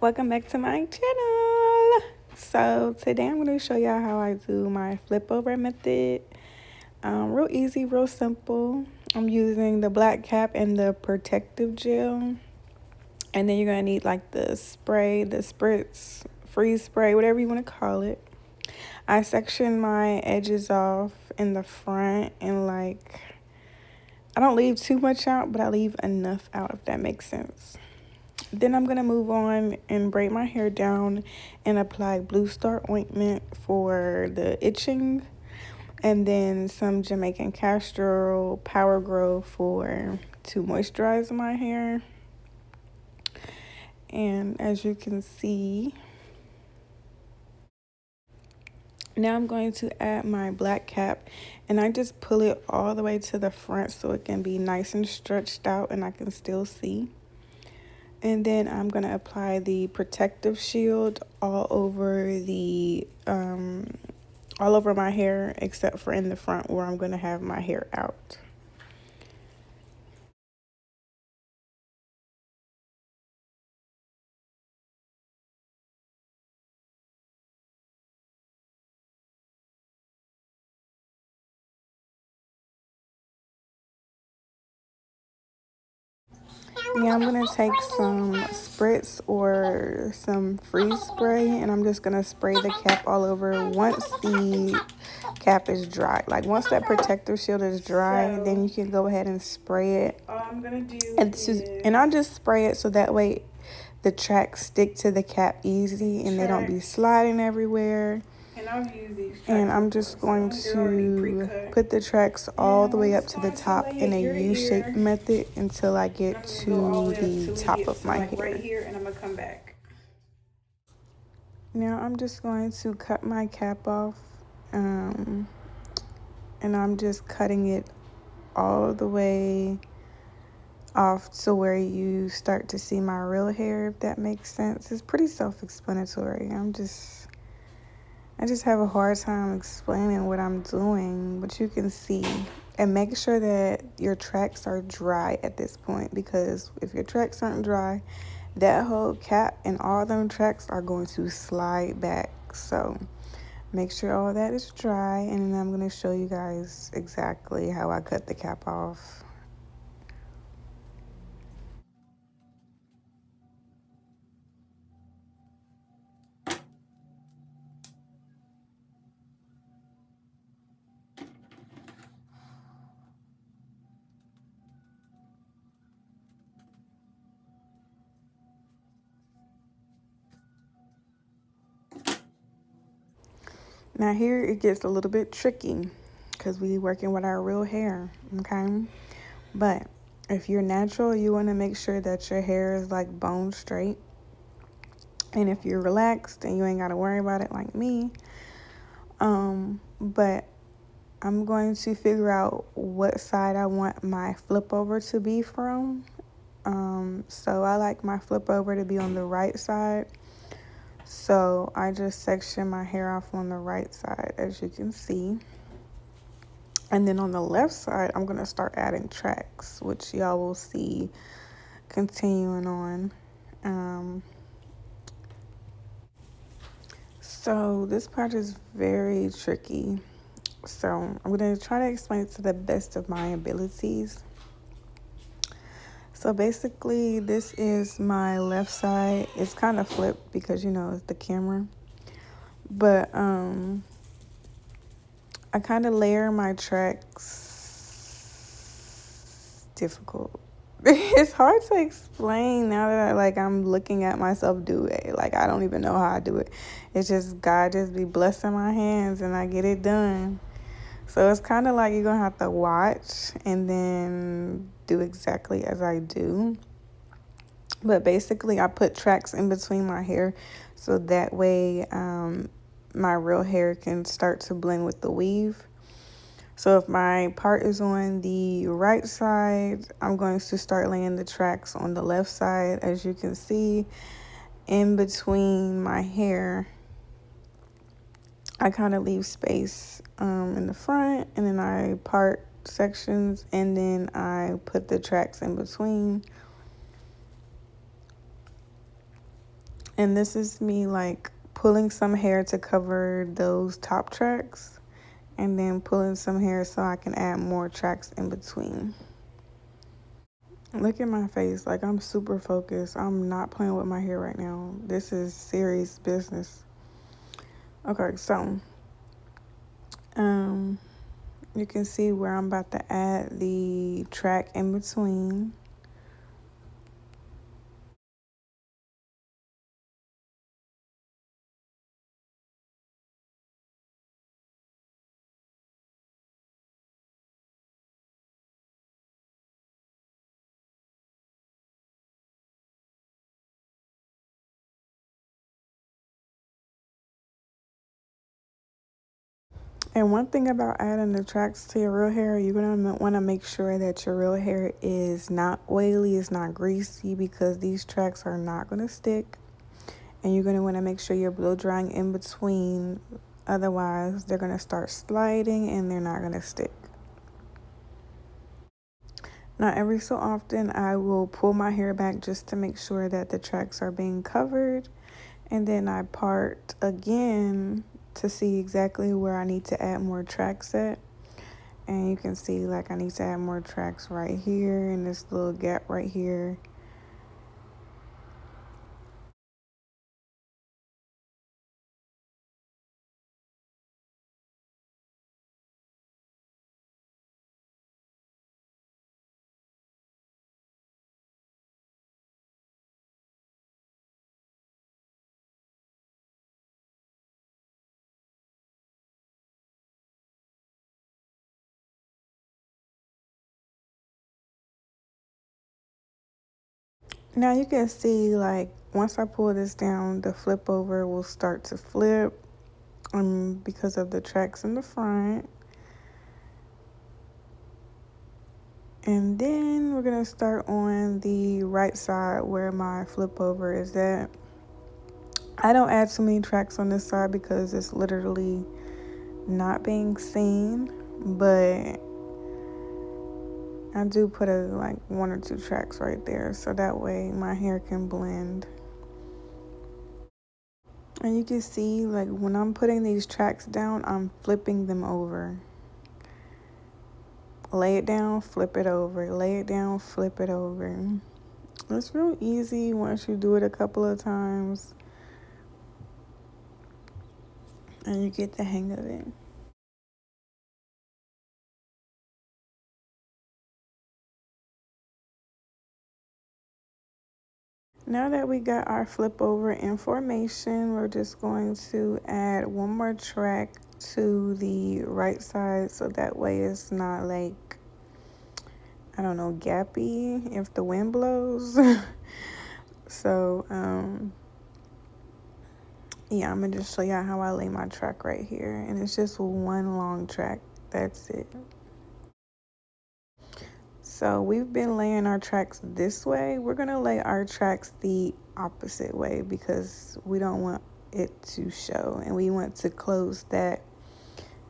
Welcome back to my channel. So today I'm going to show y'all how I do my flip over method. Real easy, real simple. I'm using the black cap and the protective gel. And then you're going to need like the spray, the Spritz, freeze spray, whatever you want to call it. I section my edges off in the front and I don't leave too much out, but I leave enough out if that makes sense. Then I'm going to move on and braid my hair down and apply Blue Star ointment for the itching. And then some Jamaican castor oil Power Grow to moisturize my hair. And as you can see, now I'm going to add my black cap, and I just pull it all the way to the front so it can be nice and stretched out and I can still see. And then I'm going to apply the protective shield all over my hair, except for in the front where I'm going to have my hair out. Yeah, I'm going to take some Spritz or some freeze spray, and I'm just going to spray the cap all over once the cap is dry. Like once that protective shield is dry, then you can go ahead and spray it. All I'm going to do and I'll just spray it so that way the tracks stick to the cap easy and they don't be sliding everywhere. And I'm just going to put the tracks all the way up to the top in a U-shaped method until I get to the top of my hair. And I'm gonna come back. Now I'm just going to cut my cap off, and I'm just cutting it all the way off to where you start to see my real hair, if that makes sense. It's pretty self-explanatory. I just have a hard time explaining what I'm doing, but you can see. And make sure that your tracks are dry at this point, because if your tracks aren't dry, that whole cap and all them tracks are going to slide back. So make sure all that is dry, and then I'm going to show you guys exactly how I cut the cap off. Now here it gets a little bit tricky because we working with our real hair, okay? But if you're natural, you want to make sure that your hair is like bone straight. And if you're relaxed and you ain't got to worry about it like me, but I'm going to figure out what side I want my flip over to be from. So I like my flip over to be on the right side. So I just section my hair off on the right side, as you can see. And then on the left side, I'm going to start adding tracks, which y'all will see continuing on. So this part is very tricky. So I'm going to try to explain it to the best of my abilities. So basically, this is my left side. It's kind of flipped because, it's the camera. But I kind of layer my tracks. Difficult. It's hard to explain now that I'm looking at myself do it. I don't even know how I do it. It's just God just be blessing my hands and I get it done. So it's kind of like you're going to have to watch and then do exactly as I do. But basically, I put tracks in between my hair so that way my real hair can start to blend with the weave. So if my part is on the right side, I'm going to start laying the tracks on the left side. As you can see, in between my hair, I kind of leave space in the front, and then I part sections, and then I put the tracks in between. And this is me like pulling some hair to cover those top tracks, and then pulling some hair so I can add more tracks in between. Look at my face, like I'm super focused. I'm not playing with my hair right now. This is serious business. Okay, so you can see where I'm about to add the track in between. And one thing about adding the tracks to your real hair, you're going to want to make sure that your real hair is not oily, it's not greasy, because these tracks are not going to stick. And you're going to want to make sure you're blow drying in between. Otherwise, they're going to start sliding and they're not going to stick. Now, every so often, I will pull my hair back just to make sure that the tracks are being covered. And then I part again to see exactly where I need to add more tracks at. And you can see like I need to add more tracks right here in this little gap right here. Now you can see like once I pull this down, the flip over will start to flip because of the tracks in the front. And then we're gonna start on the right side where my flip over is at. I don't add too many tracks on this side because it's literally not being seen, but I do put like 1 or 2 tracks right there so that way my hair can blend. And you can see like when I'm putting these tracks down, I'm flipping them over. Lay it down, flip it over. Lay it down, flip it over. It's real easy once you do it a couple of times and you get the hang of it. Now that we got our flip over in formation, we're just going to add 1 more track to the right side so that way it's not like, I don't know, gappy if the wind blows. So, yeah, I'm going to just show y'all how I lay my track right here. And it's just 1 long track. That's it. So we've been laying our tracks this way. We're going to lay our tracks the opposite way because we don't want it to show. And we want to close that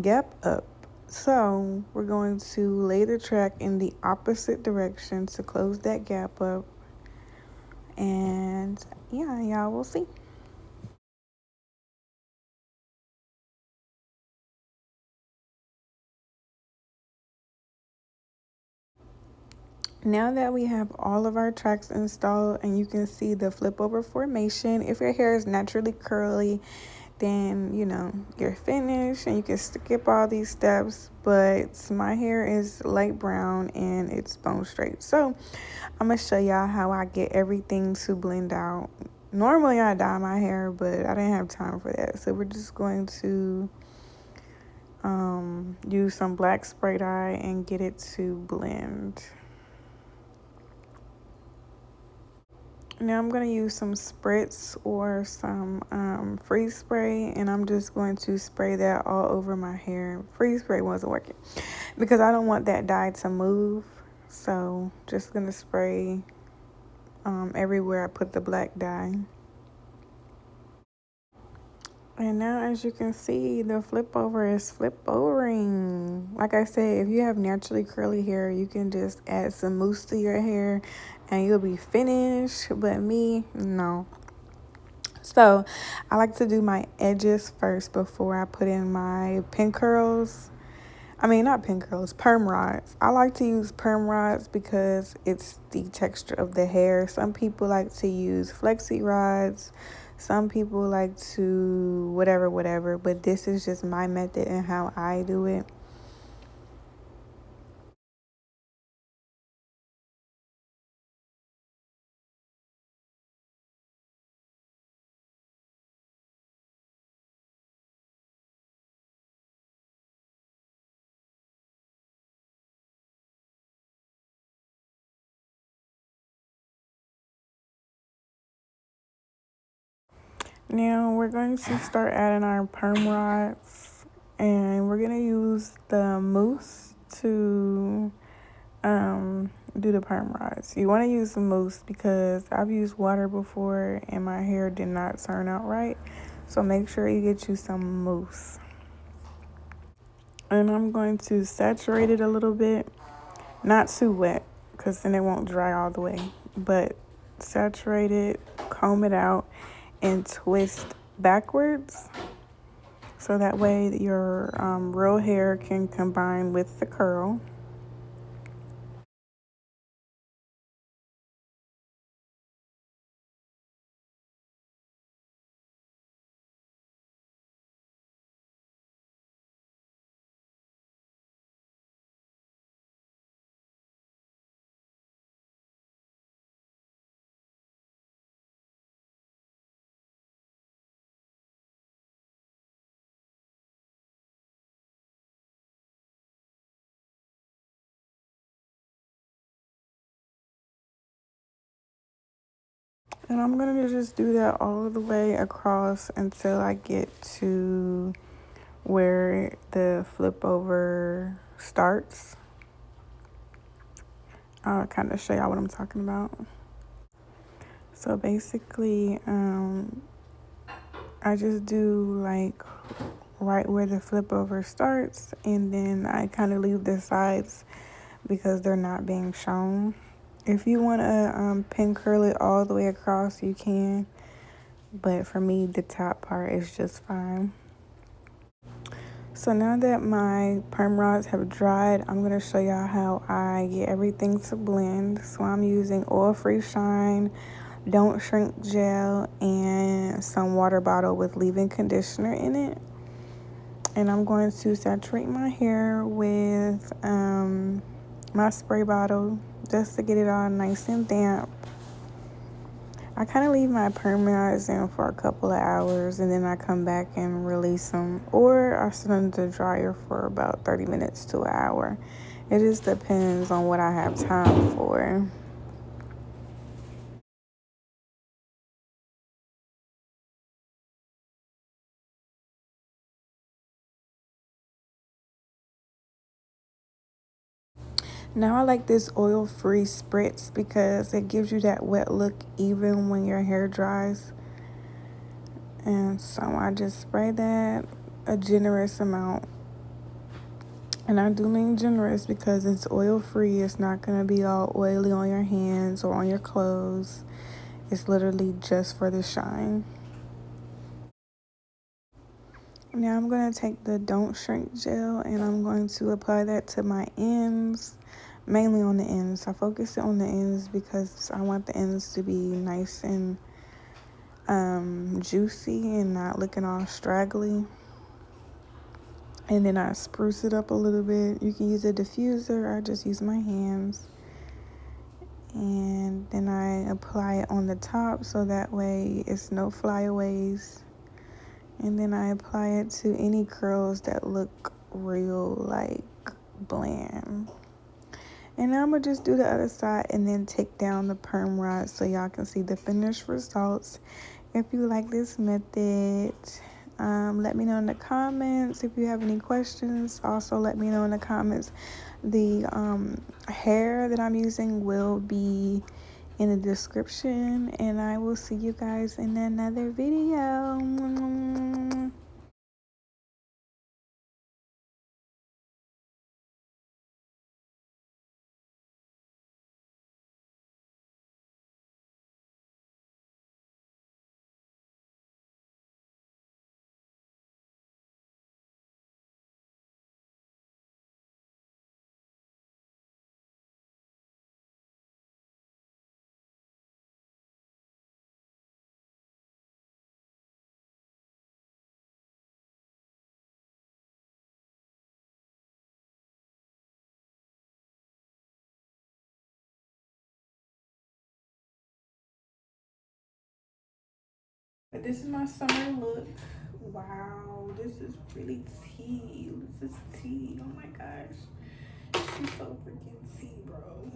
gap up. So we're going to lay the track in the opposite direction to close that gap up. And yeah, y'all will see. Now that we have all of our tracks installed and you can see the flip over formation, if your hair is naturally curly, then you know you're finished and you can skip all these steps. But my hair is light brown and it's bone straight, so I'm gonna show y'all how I get everything to blend out. Normally I dye my hair, but I didn't have time for that, so we're just going to use some black spray dye and get it to blend. Now I'm going to use some Spritz or some freeze spray, and I'm just going to spray that all over my hair. Freeze spray wasn't working because I don't want that dye to move, so just going to spray everywhere I put the black dye. And now, as you can see, the flip over is flip overing. Like I said, if you have naturally curly hair, you can just add some mousse to your hair and you'll be finished. But me, no. So I like to do my edges first before I put in my pin curls. I mean, not pin curls, perm rods. I like to use perm rods because it's the texture of the hair. Some people like to use flexi rods. Some people like to whatever. But this is just my method and how I do it. Now we're going to start adding our perm rods, and we're gonna use the mousse to do the perm rods. You want to use the mousse because I've used water before and my hair did not turn out right. So make sure you get you some mousse. And I'm going to saturate it a little bit, not too wet because then it won't dry all the way, but saturate it, comb it out, and twist backwards so that way your real hair can combine with the curl. And I'm going to just do that all the way across until I get to where the flip over starts. I'll kind of show y'all what I'm talking about. So basically, I just do like right where the flip over starts, and then I kind of leave the sides because they're not being shown. If you want to pin curl it all the way across, you can, but for me, the top part is just fine. So now that my perm rods have dried, I'm going to show y'all how I get everything to blend. So I'm using oil-free shine, don't shrink gel, and some water bottle with leave-in conditioner in it. And I'm going to saturate my hair with my spray bottle just to get it all nice and damp. I kind of leave my perm rods in for a couple of hours and then I come back and release them. Or I sit them to the dryer for about 30 minutes to an hour. It just depends on what I have time for. Now I like this oil-free spritz because it gives you that wet look even when your hair dries. And so I just spray that a generous amount. And I do mean generous because it's oil-free. It's not going to be all oily on your hands or on your clothes. It's literally just for the shine. Now I'm going to take the Don't Shrink gel and I'm going to apply that to my ends, mainly on the ends. I focus it on the ends because I want the ends to be nice and juicy and not looking all straggly. And then I spruce it up a little bit. You can use a diffuser. I just use my hands. And then I apply it on the top so that way it's no flyaways. And then I apply it to any curls that look real like bland. And now I'm gonna just do the other side and then take down the perm rod so y'all can see the finished results. If you like this method, let me know in the comments. If you have any questions, also let me know in the comments. The hair that I'm using will be in the description, and I will see you guys in another video. But this is my summer look. Wow, this is really tea. This is tea. Oh my gosh. She's so freaking tea, bro.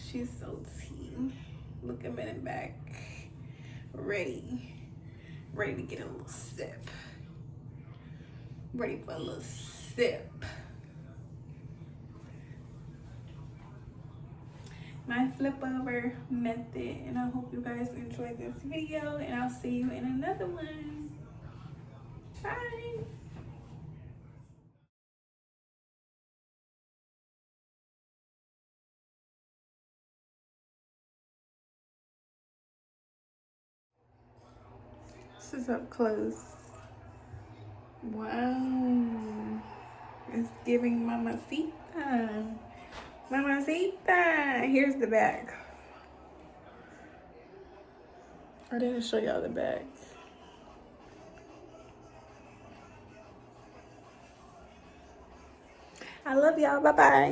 She's so tea. Look at me in the back. Ready to get a little sip. Ready for a little sip. My flip over method, and I hope you guys enjoyed this video, and I'll see you in another one. Bye. This is up close. Wow, it's giving mamacita. Mamacita. Here's the back. I didn't show y'all the back. I love y'all. Bye-bye.